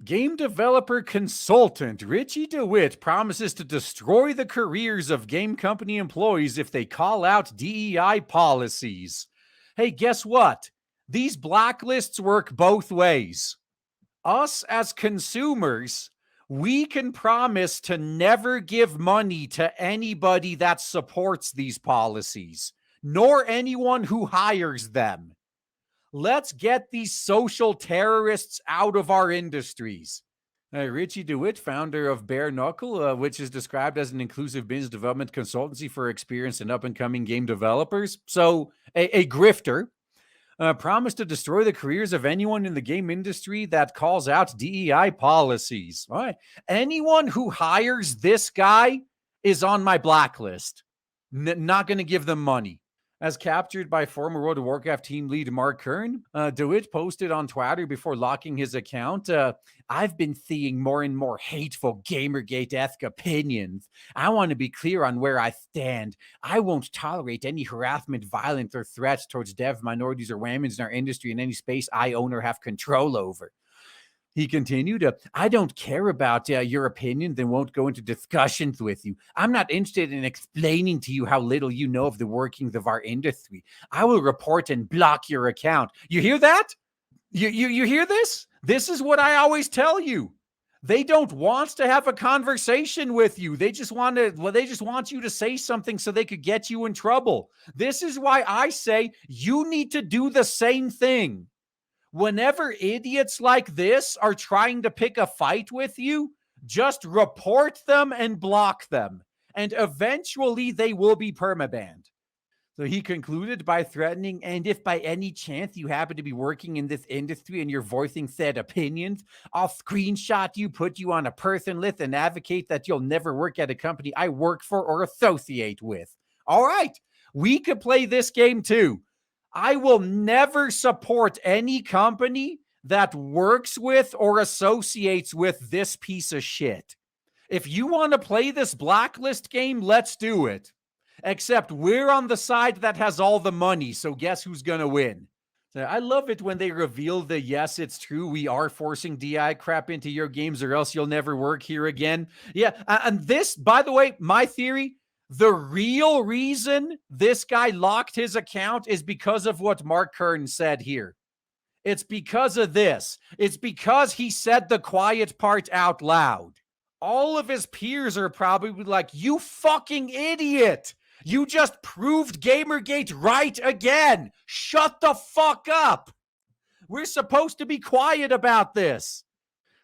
Game developer consultant Richie DeWitt promises to destroy the careers of game company employees if they call out DEI policies. Hey, guess what? These blacklists work both ways. Us as consumers, we can promise to never give money to anybody that supports these policies, nor anyone who hires them. Let's get these social terrorists out of our industries. Richie DeWitt, founder of Bare Knuckle, which is described as an inclusive business development consultancy for experienced and up-and-coming game developers. So, a grifter, promised to destroy the careers of anyone in the game industry that calls out DEI policies. All right. Anyone who hires this guy is on my blacklist. Not going to give them money. As captured by former World of Warcraft team lead Mark Kern, DeWitt posted on Twitter before locking his account, I've been seeing more and more hateful Gamergate-esque opinions. I want to be clear on where I stand. I won't tolerate any harassment, violence, or threats towards dev, minorities, or women in our industry in any space I own or have control over. He continued, I don't care about your opinion, then won't go into discussions with you. I'm not interested in explaining to you how little you know of the workings of our industry. I will report and block your account. You hear that? You hear this? This is what I always tell you. They don't want to have a conversation with you. They just want you to say something so they could get you in trouble. This is why I say you need to do the same thing. Whenever idiots like this are trying to pick a fight with you, just report them and block them. And eventually they will be permabanned. So he concluded by threatening, and if by any chance you happen to be working in this industry and you're voicing said opinions, I'll screenshot you, put you on a person list, and advocate that you'll never work at a company I work for or associate with. All right, we could play this game too. I will never support any company that works with or associates with this piece of shit. If you want to play this blacklist game, let's do it. Except we're on the side that has all the money, so guess who's going to win? I love it when they reveal the yes, it's true, we are forcing DI crap into your games or else you'll never work here again. Yeah, and this, by the way, my theory, the real reason this guy locked his account is because of what Mark Kern said here. It's because of this. It's because he said the quiet part out loud. All of his peers are probably like, you fucking idiot. You just proved Gamergate right again. Shut the fuck up. We're supposed to be quiet about this.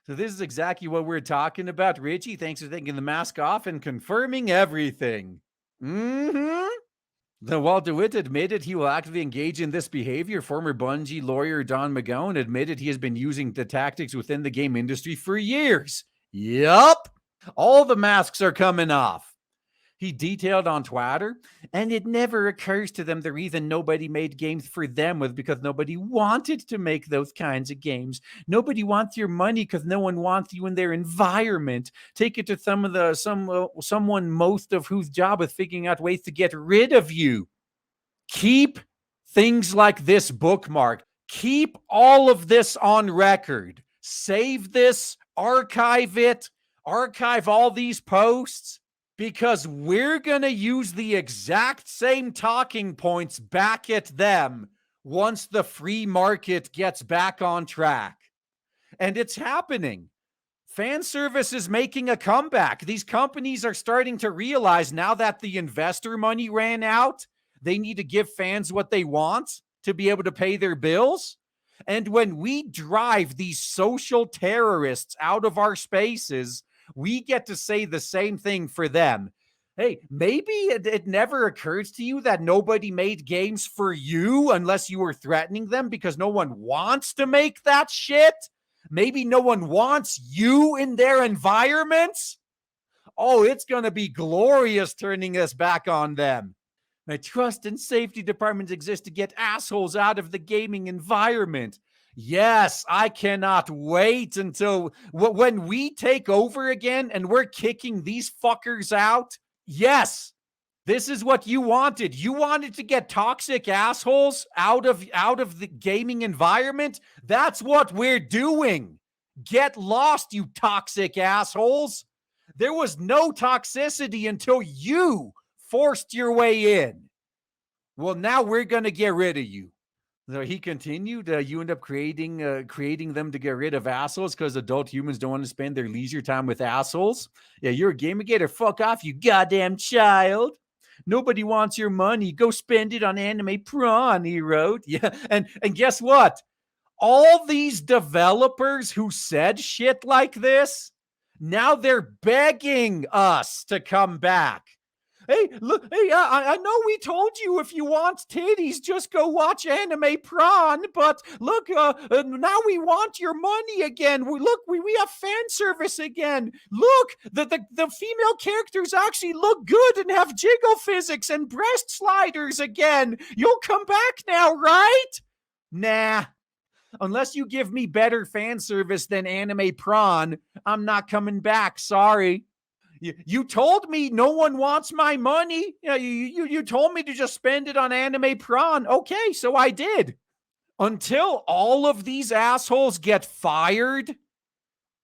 So this is exactly what we're talking about. Richie, thanks for taking the mask off and confirming everything. While DeWitt admitted he will actively engage in this behavior, former Bungie lawyer Don McGowan admitted he has been using the tactics within the game industry for years. Yup. All the masks are coming off. He detailed on Twitter, and it never occurs to them the reason nobody made games for them was because nobody wanted to make those kinds of games. Nobody wants your money because no one wants you in their environment. Take it to someone most of whose job is figuring out ways to get rid of you. Keep things like this bookmarked. Keep all of this on record. Save this, archive it, archive all these posts. Because we're going to use the exact same talking points back at them once the free market gets back on track. And it's happening. Fan service is making a comeback. These companies are starting to realize now that the investor money ran out, they need to give fans what they want to be able to pay their bills. And when we drive these social terrorists out of our spaces, we get to say the same thing for them. Hey, maybe it never occurs to you that nobody made games for you unless you were threatening them because no one wants to make that shit. Maybe no one wants you in their environments. Oh, it's going to be glorious turning us back on them. My trust and safety departments exist to get assholes out of the gaming environment. Yes, I cannot wait until when we take over again and we're kicking these fuckers out. Yes, this is what you wanted. You wanted to get toxic assholes out of the gaming environment. That's what we're doing. Get lost, you toxic assholes. There was no toxicity until you forced your way in. Well, now we're going to get rid of you. So he continued, you end up creating them to get rid of assholes because adult humans don't want to spend their leisure time with assholes. Yeah, you're a Gamergate, fuck off, you goddamn child. Nobody wants your money. Go spend it on anime prawn, he wrote. Yeah, and guess what? All these developers who said shit like this, now they're begging us to come back. Hey, look, hey, I know we told you if you want titties, just go watch Anime Prawn, but look, now we want your money again. We have fan service again. Look, the female characters actually look good and have jiggle physics and breast sliders again. You'll come back now, right? Nah. Unless you give me better fan service than Anime Prawn, I'm not coming back. Sorry. You told me no one wants my money. You told me to just spend it on Anime Prawn. Okay, so I did. Until all of these assholes get fired,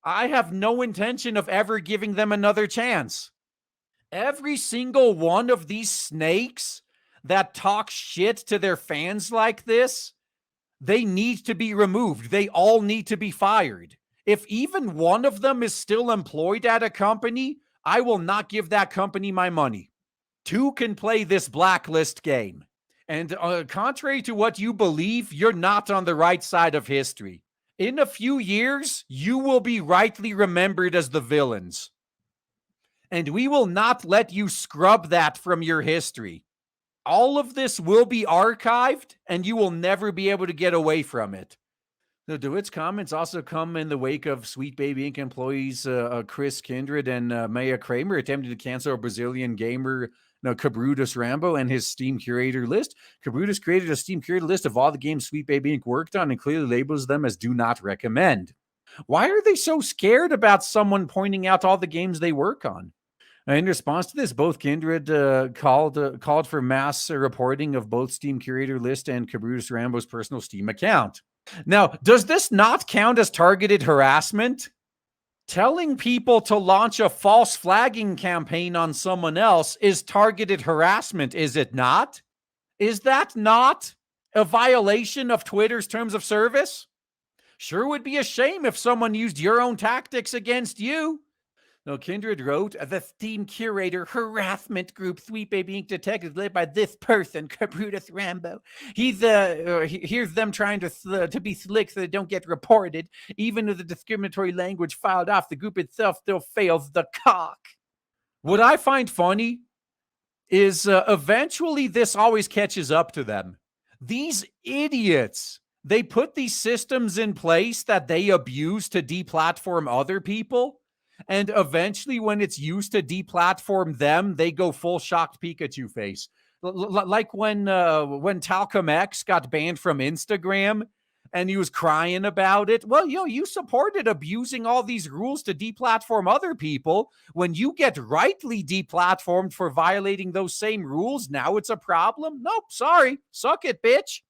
I have no intention of ever giving them another chance. Every single one of these snakes that talk shit to their fans like this, they need to be removed. They all need to be fired. If even one of them is still employed at a company, I will not give that company my money. Two can play this Blacklist game. And contrary to what you believe, you're not on the right side of history. In a few years, you will be rightly remembered as the villains. And we will not let you scrub that from your history. All of this will be archived, and you will never be able to get away from it. So DeWitt's comments also come in the wake of Sweet Baby Inc. employees Chris Kindred and Maya Kramer attempting to cancel a Brazilian gamer, Cabrutus Rambo, and his Steam curator list. Cabrutus created a Steam curator list of all the games Sweet Baby Inc. worked on and clearly labels them as do not recommend. Why are they so scared about someone pointing out all the games they work on? In response to this, both Kindred called for mass reporting of both Steam curator list and Cabrutus Rambo's personal Steam account. Now, does this not count as targeted harassment? Telling people to launch a false flagging campaign on someone else is targeted harassment, is it not? Is that not a violation of Twitter's terms of service? Sure would be a shame if someone used your own tactics against you. No, Kindred wrote, the Steam curator harassment group Sweet Baby Inc. detected led by this person, Cabrutus Rambo. Here's them trying to be slick so they don't get reported. Even with the discriminatory language filed off, the group itself still fails the cock. What I find funny is eventually this always catches up to them. These idiots, they put these systems in place that they abuse to deplatform other people. And eventually, when it's used to deplatform them, they go full shocked Pikachu face. Like when Talcum X got banned from Instagram and he was crying about it. Well, you supported abusing all these rules to deplatform other people. When you get rightly deplatformed for violating those same rules, now it's a problem? Nope, sorry. Suck it, bitch.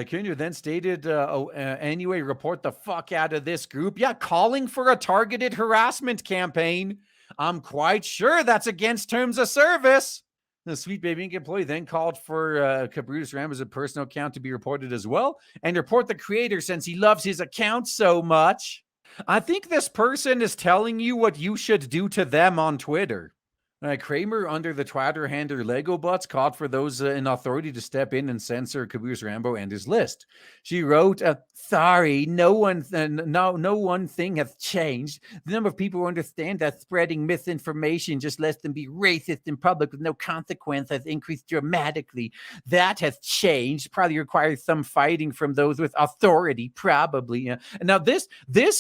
Kindred then stated, anyway, report the fuck out of this group. Yeah, calling for a targeted harassment campaign. I'm quite sure that's against terms of service. The Sweet Baby Inc. employee then called for Cabrutus Rambo's personal account to be reported as well and report the creator since he loves his account so much. I think this person is telling you what you should do to them on Twitter. Kramer, under the Twitter handler Lego Butts, called for those in authority to step in and censor Cabrutus Rambo and his list. She wrote, sorry, no one thing has changed. The number of people who understand that spreading misinformation just lets them be racist in public with no consequence has increased dramatically. That has changed. Probably requires some fighting from those with authority, probably. Now, this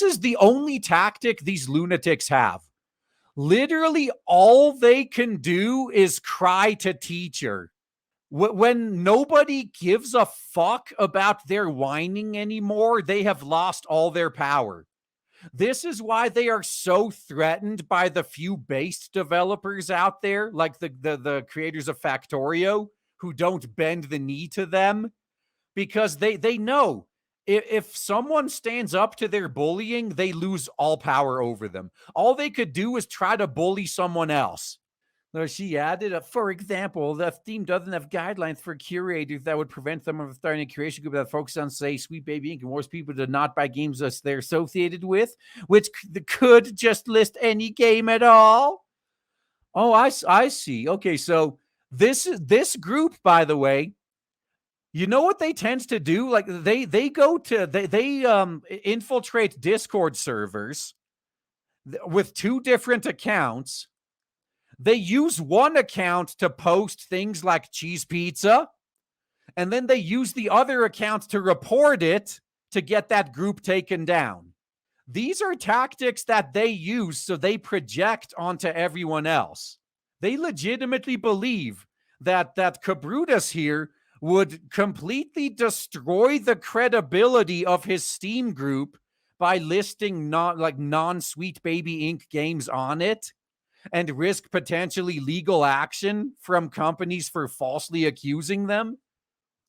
is the only tactic these lunatics have. Literally all they can do is cry to teacher. When nobody gives a fuck about their whining anymore, they have lost all their power. This is why they are so threatened by the few based developers out there, like the creators of Factorio, who don't bend the knee to them, because they know If someone stands up to their bullying, they lose all power over them. All they could do is try to bully someone else. She added, for example, the theme doesn't have guidelines for curators that would prevent them from starting a curation group that focuses on, say, Sweet Baby Inc. and force people to not buy games that they're associated with, which could just list any game at all. Oh, I see. Okay, so this group, by the way, you know what they tend to do? Like they infiltrate Discord servers with two different accounts. They use one account to post things like cheese pizza, and then they use the other account to report it to get that group taken down. These are tactics that they use so they project onto everyone else. They legitimately believe that Cabrutas here would completely destroy the credibility of his Steam group by listing non-Sweet Baby Inc. games on it, and risk potentially legal action from companies for falsely accusing them.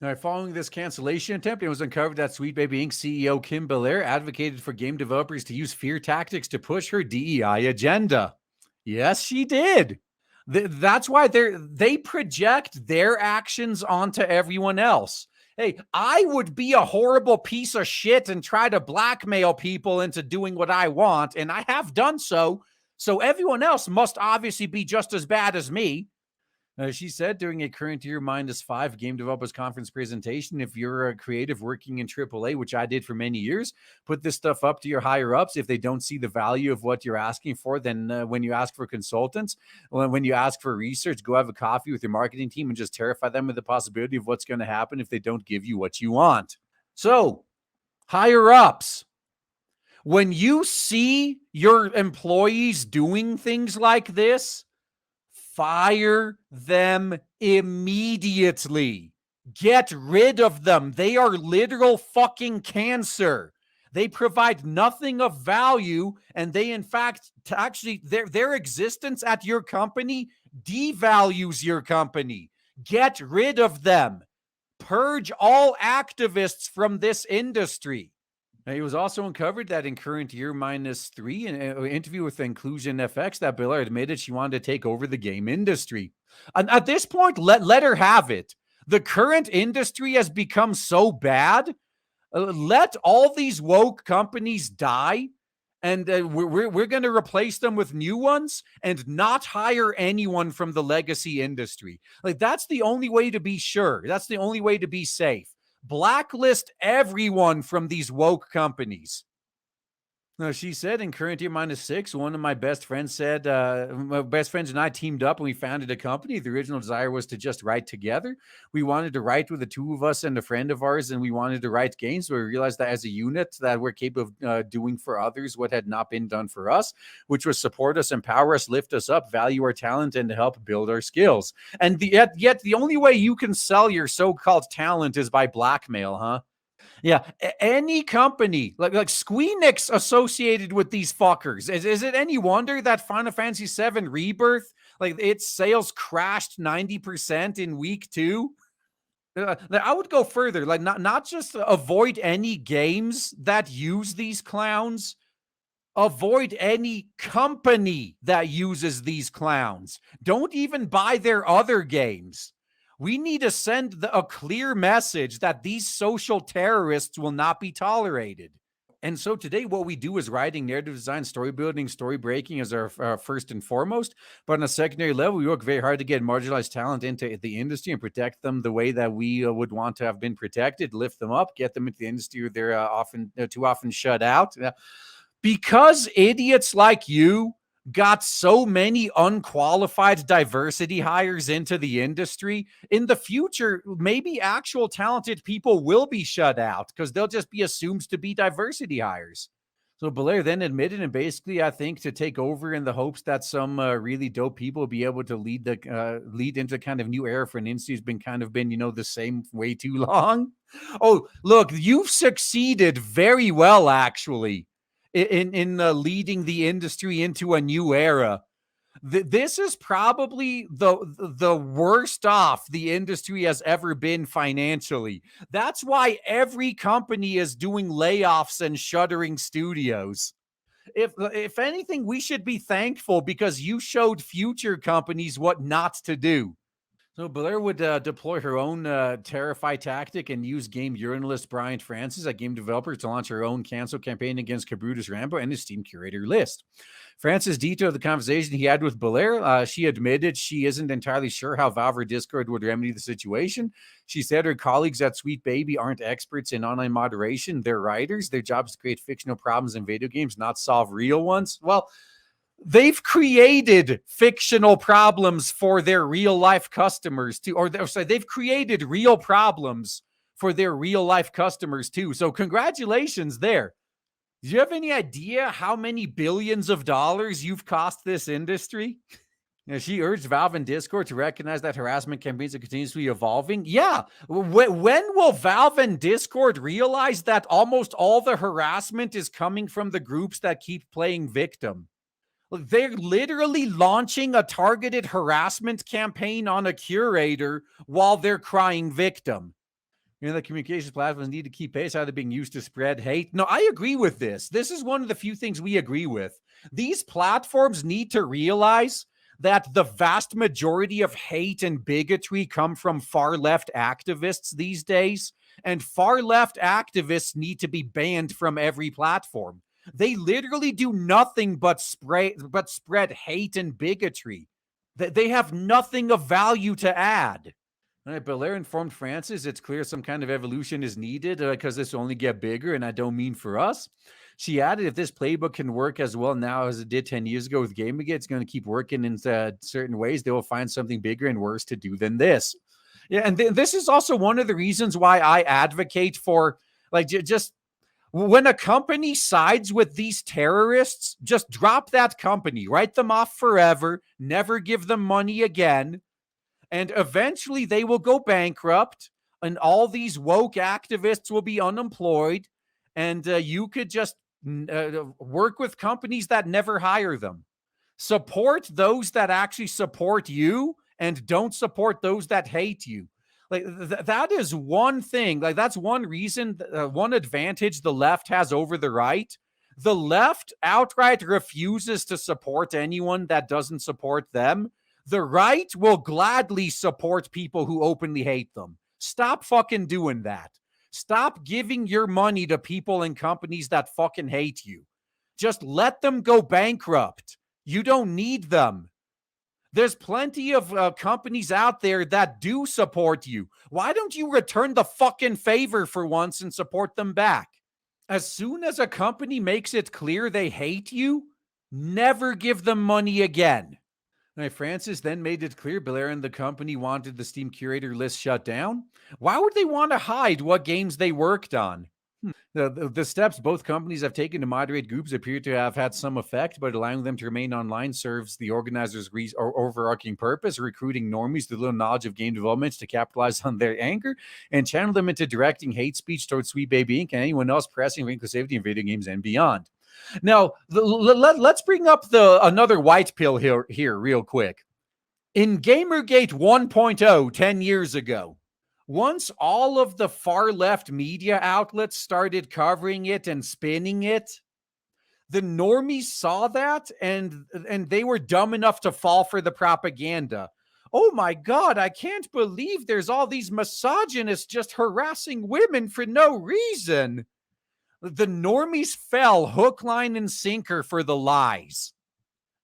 Now, following this cancellation attempt, it was uncovered that Sweet Baby Inc. CEO Kim Belair advocated for game developers to use fear tactics to push her DEI agenda. Yes, she did. That's why they project their actions onto everyone else. Hey, I would be a horrible piece of shit and try to blackmail people into doing what I want, and I have done so. So everyone else must obviously be just as bad as me. She said during a current year -5 game developers conference presentation, if you're a creative working in AAA, which I did for many years, put this stuff up to your higher ups. If they don't see the value of what you're asking for, then when you ask for consultants, when you ask for research, go have a coffee with your marketing team and just terrify them with the possibility of what's going to happen if they don't give you what you want. So, higher ups, when you see your employees doing things like this, fire them immediately. Get rid of them. They are literal fucking cancer. They provide nothing of value, and they, in fact, actually, their existence at your company devalues your company. Get rid of them. Purge all activists from this industry. It was also uncovered that in current year -3, an interview with Inclusion FX, that Belair admitted she wanted to take over the game industry. And at this point, let her have it. The current industry has become so bad. Let all these woke companies die, and we're going to replace them with new ones and not hire anyone from the legacy industry. Like, that's the only way to be sure. That's the only way to be safe. Blacklist everyone from these woke companies. No, she said in current year -6, one of my best friends said, my best friends and I teamed up and we founded a company. The original desire was to just write together. We wanted to write with the two of us and a friend of ours, and we wanted to write games. So we realized that as a unit that we're capable of doing for others what had not been done for us, which was support us, empower us, lift us up, value our talent, and to help build our skills. And yet the only way you can sell your so-called talent is by blackmail, huh? Yeah, any company like Squeenix associated with these fuckers. Is it any wonder that Final Fantasy VII Rebirth, like, its sales crashed 90% in week 2? I would go further, like, not just avoid any games that use these clowns. Avoid any company that uses these clowns. Don't even buy their other games. We need to send a clear message that these social terrorists will not be tolerated. And so today, what we do is writing, narrative design, story building, story breaking as our first and foremost. But on a secondary level, we work very hard to get marginalized talent into the industry and protect them the way that we would want to have been protected, lift them up, get them into the industry where they're too often shut out. Because idiots like you got so many unqualified diversity hires into the industry, in the future, maybe actual talented people will be shut out because they'll just be assumed to be diversity hires. So Belair then admitted, and basically, I think, to take over in the hopes that some really dope people will be able to lead into kind of new era for an industry has been the same way too long. Oh, look, you've succeeded very well, actually, in leading the industry into a new era. This is probably the worst off the industry has ever been financially. That's why every company is doing layoffs and shuttering studios. If anything, we should be thankful because you showed future companies what not to do. So Blair would deploy her own Terrify tactic and use game journalist Brian Francis, a game developer, to launch her own cancel campaign against Kabrutus Rambo and his Steam curator list. Francis detailed the conversation he had with Belair. She admitted she isn't entirely sure how Valve or Discord would remedy the situation. She said her colleagues at Sweet Baby aren't experts in online moderation. They're writers. Their job is to create fictional problems in video games, not solve real ones. Well, they've created fictional problems for their real life customers too, or sorry, they've created real problems for their real life customers too. So congratulations there. Do you have any idea how many billions of dollars you've cost this industry? She urged Valve and Discord to recognize that harassment campaigns are continuously evolving. Yeah. When will Valve and Discord realize that almost all the harassment is coming from the groups that keep playing victim? They're literally launching a targeted harassment campaign on a curator while they're crying victim. The communications platforms need to keep pace. How they're being used to spread hate. No, I agree with this. This is one of the few things we agree with. These platforms need to realize that the vast majority of hate and bigotry come from far left activists these days, and far left activists need to be banned from every platform. They literally do nothing but spread hate and bigotry. They have nothing of value to add. All right, Belair informed Francis it's clear some kind of evolution is needed because this will only get bigger, and I don't mean for us. She added, if this playbook can work as well now as it did 10 years ago with Gamergate, it's going to keep working in certain ways. They will find something bigger and worse to do than this. Yeah, and this is also one of the reasons why I advocate for, like, just when a company sides with these terrorists, just drop that company, write them off forever, never give them money again, and eventually they will go bankrupt, and all these woke activists will be unemployed, and you could just work with companies that never hire them. Support those that actually support you, and don't support those that hate you. Like that is one thing. Like that's one reason, one advantage the left has over the right. The left outright refuses to support anyone that doesn't support them. The right will gladly support people who openly hate them. Stop fucking doing that. Stop giving your money to people and companies that fucking hate you. Just let them go bankrupt. You don't need them. There's plenty of companies out there that do support you. Why don't you return the fucking favor for once and support them back? As soon as a company makes it clear they hate you, never give them money again. Now, Francis then made it clear Belair and the company wanted the Steam curator list shut down. Why would they want to hide what games they worked on? The steps both companies have taken to moderate groups appear to have had some effect, but allowing them to remain online serves the organizers' overarching purpose, recruiting normies with little knowledge of game development to capitalize on their anger and channel them into directing hate speech towards Sweet Baby Inc. and anyone else pressing for inclusivity in video games and beyond. Now, let's bring up another white pill here real quick. In Gamergate 1.0 10 years ago, once all of the far left media outlets started covering it and spinning it, the normies saw that and they were dumb enough to fall for the propaganda. Oh my God, I can't believe there's all these misogynists just harassing women for no reason. The normies fell hook, line, and sinker for the lies.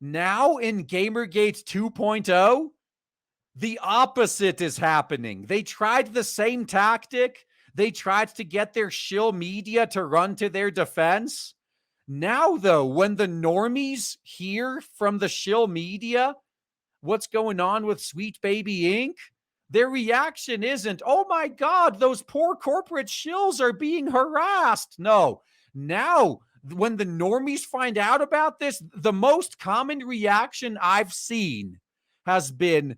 Now in Gamergate 2.0, the opposite is happening. They tried the same tactic. They tried to get their shill media to run to their defense. Now, though, when the normies hear from the shill media what's going on with Sweet Baby Inc., their reaction isn't, oh my God, those poor corporate shills are being harassed. No. Now, when the normies find out about this, the most common reaction I've seen has been,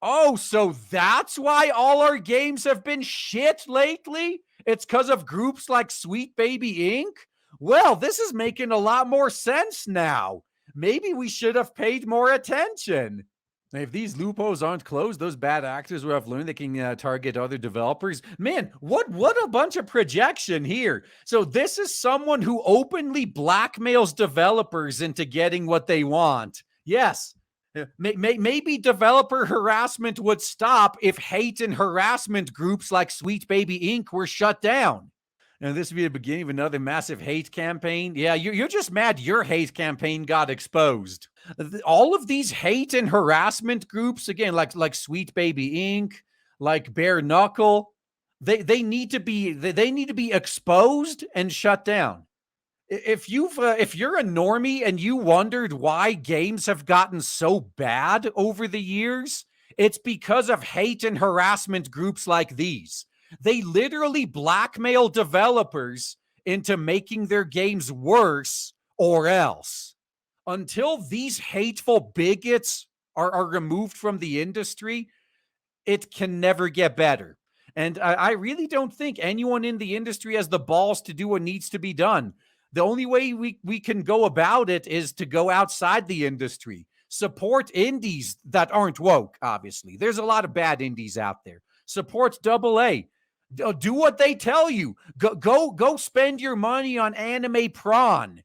oh, so that's why all our games have been shit lately? It's because of groups like Sweet Baby Inc.? Well, this is making a lot more sense now. Maybe we should have paid more attention. If these loopholes aren't closed, those bad actors will have learned they can target other developers. Man, what a bunch of projection here. So this is someone who openly blackmails developers into getting what they want. Yes. Maybe developer harassment would stop if hate and harassment groups like Sweet Baby Inc. were shut down. And this would be the beginning of another massive hate campaign. Yeah, you're just mad your hate campaign got exposed. All of these hate and harassment groups, again, like Sweet Baby Inc., like Bare Knuckle, they need to be exposed and shut down. If you're a normie and you wondered why games have gotten so bad over the years, it's because of hate and harassment groups like these. They literally blackmail developers into making their games worse or else. Until these hateful bigots are removed from the industry, it can never get better. And I really don't think anyone in the industry has the balls to do what needs to be done. The only way we can go about it is to go outside the industry, support indies that aren't woke, obviously. There's a lot of bad indies out there. Support AA. Do what they tell you. Go spend your money on anime prawn.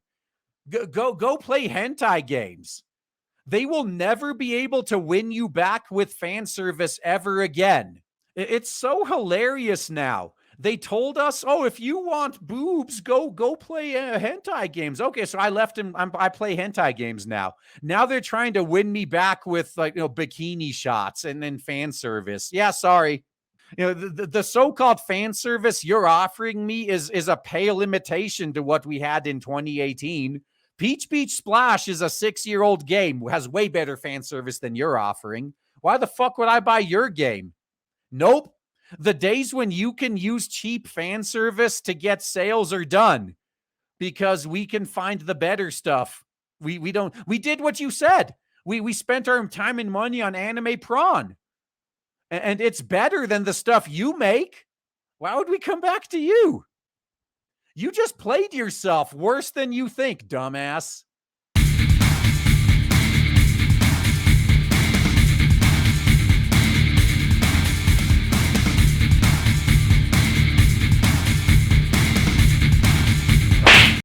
Go play hentai games. They will never be able to win you back with fan service ever again. It's so hilarious now. They told us, oh, if you want boobs, go play hentai games. Okay, so I left him. I play hentai games now. Now they're trying to win me back with bikini shots and then fan service. Yeah, sorry. The so-called fan service you're offering me is a pale imitation to what we had in 2018. Peach Beach Splash is a 6-year-old game, has way better fan service than you're offering. Why the fuck would I buy your game? Nope. The days when you can use cheap fan service to get sales are done because we can find the better stuff. We did what you said. We spent our time and money on anime prawn. And it's better than the stuff you make. Why would we come back to you? You just played yourself worse than you think, dumbass.